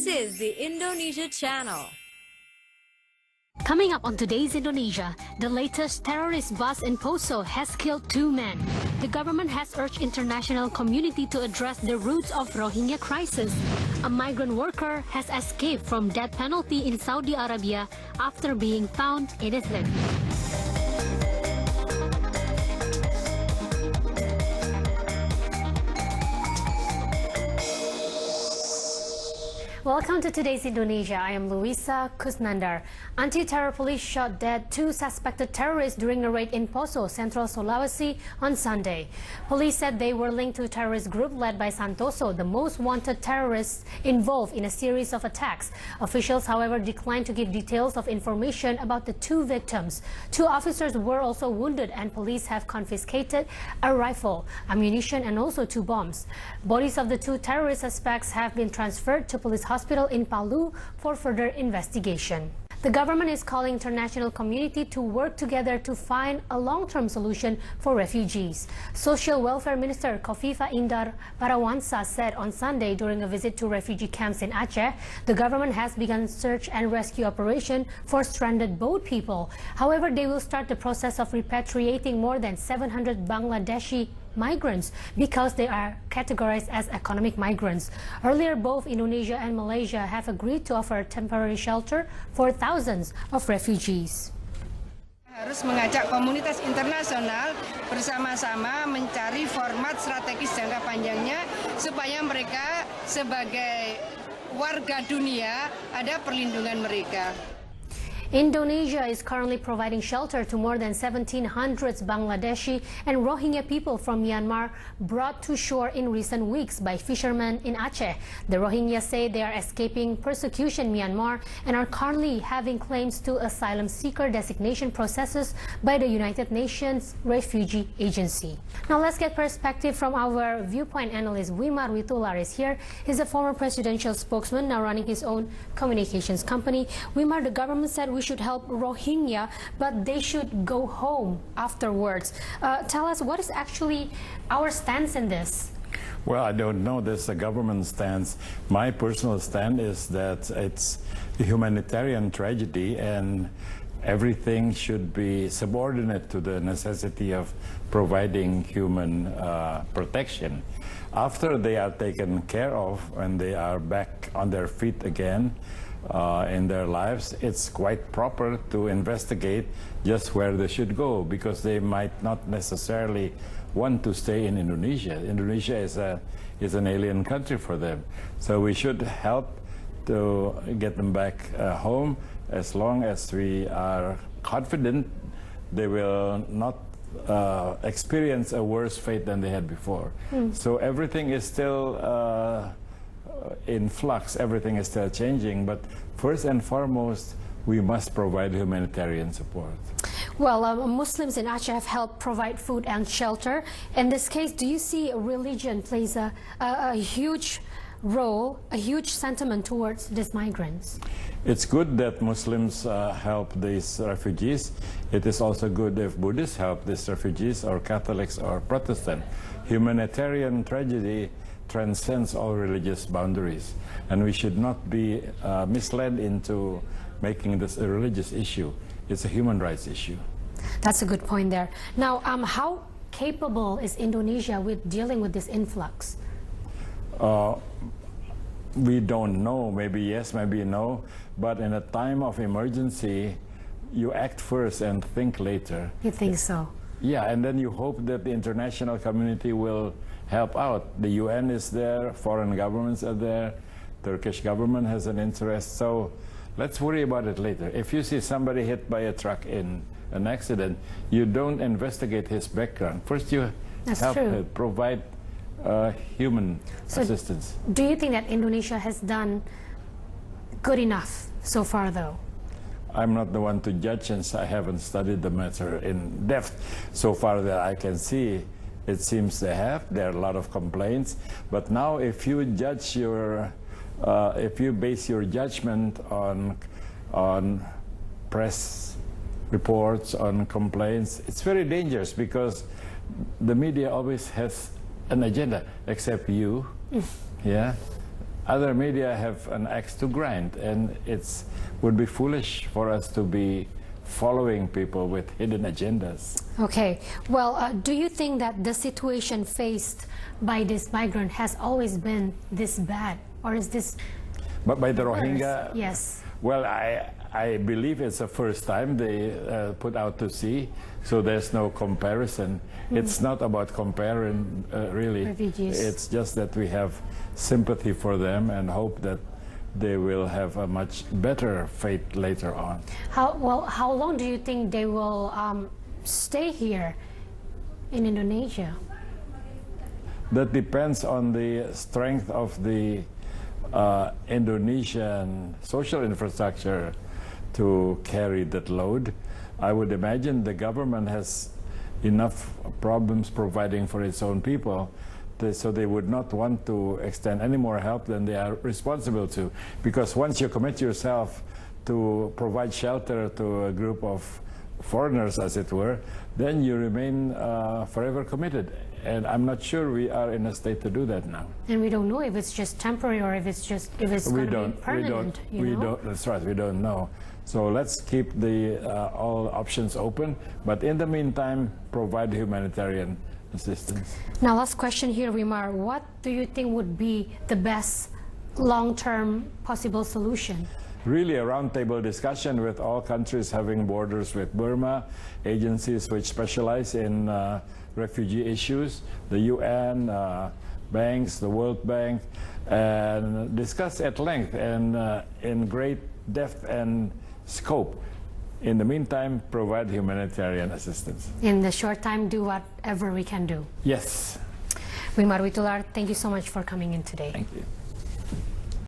This is the Indonesia Channel. Coming up on today's Indonesia, the latest terrorist bust in Poso has killed 2 men. The government has urged international community to address the roots of Rohynga crisis. A migrant worker has escaped from death penalty in Saudi Arabia after being found innocent. Welcome to today's Indonesia. I am Luisa Kusnandar. Anti-terror police shot dead 2 suspected terrorists during a raid in Poso, Central Sulawesi on Sunday. Police said they were linked to a terrorist group led by Santoso, the most wanted terrorist involved in a series of attacks. Officials, however, declined to give details of information about the 2 victims. 2 officers were also wounded, and police have confiscated a rifle, ammunition, and also 2 bombs. Bodies of the 2 terrorist suspects have been transferred to police hospital in Palu for further investigation. The government is calling international community to work together to find a long-term solution for refugees. Social Welfare Minister Kofifa Indar Parawansa said on Sunday during a visit to refugee camps in Aceh, the government has begun search and rescue operation for stranded boat people. However, they will start the process of repatriating more than 700 Bangladeshi migrants because they are categorized as economic migrants. Earlier, both Indonesia and Malaysia have agreed to offer temporary shelter for thousands of refugees. Harus mengajak komunitas internasional bersama-sama mencari format strategis jangka panjangnya supaya mereka sebagai warga dunia ada perlindungan mereka. Indonesia is currently providing shelter to more than 1,700 Bangladeshi and Rohingya people from Myanmar brought to shore in recent weeks by fishermen in Aceh. The Rohingya say they are escaping persecution in Myanmar and are currently having claims to asylum seeker designation processes by the United Nations Refugee Agency. Now let's get perspective from our viewpoint analyst. Wimar Witoelar is here. He's a former presidential spokesman now running his own communications company. Wimar, the government said we should help Rohingya, but they should go home afterwards. Tell us, what is actually our stance in this? Well, I don't know. This is a government stance. My personal stand is that it's a humanitarian tragedy and everything should be subordinate to the necessity of providing human protection. After they are taken care of and they are back on their feet again, in their lives, it's quite proper to investigate just where they should go, because they might not necessarily want to stay in Indonesia. Indonesia is an alien country for them. So we should help to get them back home as long as we are confident they will not experience a worse fate than they had before. So everything is still in flux, everything is still changing, but first and foremost, we must provide humanitarian support. Well, Muslims in Aceh have helped provide food and shelter. In this case, do you see religion plays a huge role, a huge sentiment towards these migrants? It's good that Muslims help these refugees. It is also good if Buddhists help these refugees, or Catholics or Protestant. Humanitarian tragedy transcends all religious boundaries, and we should not be misled into making this a religious issue. It's a human rights issue. That's a good point there. Now, how capable is Indonesia with dealing with this influx? We don't know. Maybe yes, maybe no. But in a time of emergency, you act first and think later. You think so? Yeah, and then you hope that the international community will help out. The UN is there, foreign governments are there, Turkish government has an interest, so let's worry about it later. If you see somebody hit by a truck in an accident, you don't investigate his background. First you provide human assistance. Do you think that Indonesia has done good enough so far, though? I'm not the one to judge, since I haven't studied the matter in depth. So far that I can see, it seems they have. There are a lot of complaints. But now if you judge if you base your judgment on press reports, on complaints, it's very dangerous, because the media always has an agenda, except you. Yeah. other media have an axe to grind, and it would be foolish for us to be following people with hidden agendas. Okay. Well, do you think that the situation faced by this migrant has always been this bad, or is this? But by the worse? Rohingya, Yes. well, I believe it's the first time they put out to sea, so there's no comparison. It's not about comparing, really. Refugees. It's just that we have sympathy for them and hope that they will have a much better fate later on. How long do you think they will stay here in Indonesia? That depends on the strength of the Indonesian social infrastructure to carry that load. I would imagine the government has enough problems providing for its own people, so they would not want to extend any more help than they are responsible to. Because once you commit yourself to provide shelter to a group of foreigners, as it were, then you remain forever committed. And I'm not sure we are in a state to do that now. And we don't know if it's just temporary or if it's going to be permanent. We don't. That's right. We don't know. So let's keep all options open. But in the meantime, provide humanitarian assistance. Now, last question here, Wimar. What do you think would be the best long-term possible solution? Really a roundtable discussion with all countries having borders with Burma, agencies which specialize in refugee issues, the UN, banks, the World Bank, and discuss at length and in great depth and scope. In the meantime, provide humanitarian assistance. In the short time, do whatever we can do. Yes. Wimar Witoelar, thank you so much for coming in today. Thank you.